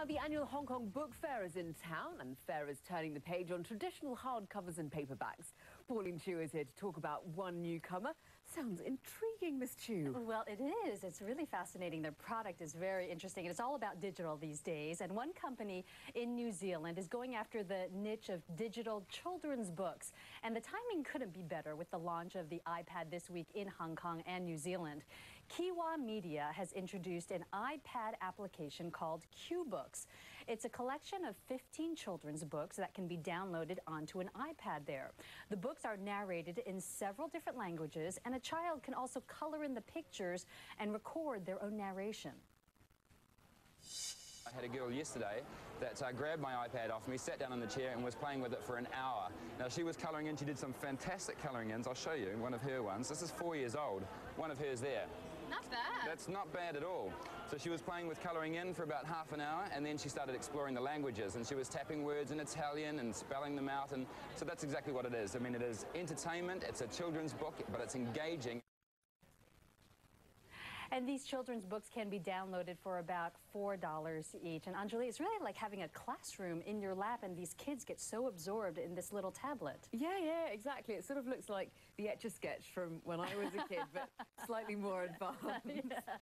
Now, the annual Hong Kong Book Fair is in town, and the fair is turning the page on traditional hardcovers and paperbacks. Pauline Chiou is here to talk about one newcomer. Sounds intriguing, Miss Chiou. Well, it is. It's really fascinating. Their product is very interesting, and it's all about digital these days. And one company in New Zealand is going after the niche of digital children's books. And the timing couldn't be better with the launch of the iPad this week in Hong Kong and New Zealand. Kiwa Media has introduced an iPad application called Kiwa. It's a collection of 15 children's books that can be downloaded onto an iPad there. The books are narrated in several different languages, and a child can also color in the pictures and record their own narration. I had a girl yesterday that grabbed my iPad off me, sat down in the chair and was playing with it for an hour. Now, she was colouring in. She did some fantastic colouring ins. I'll show you one of her ones. This is 4 years old. One of hers there. Not bad. That's not bad at all. So she was playing with colouring in for about half an hour, and then she started exploring the languages, and she was tapping words in Italian and spelling them out, and so that's exactly what it is. I mean, it is entertainment, it's a children's book, but it's engaging. And these children's books can be downloaded for about $4 each. And Anjali, it's really like having a classroom in your lap, and these kids get so absorbed in this little tablet. Yeah, exactly. It sort of looks like the Etch-a-Sketch from when I was a kid, but slightly more advanced. Yeah.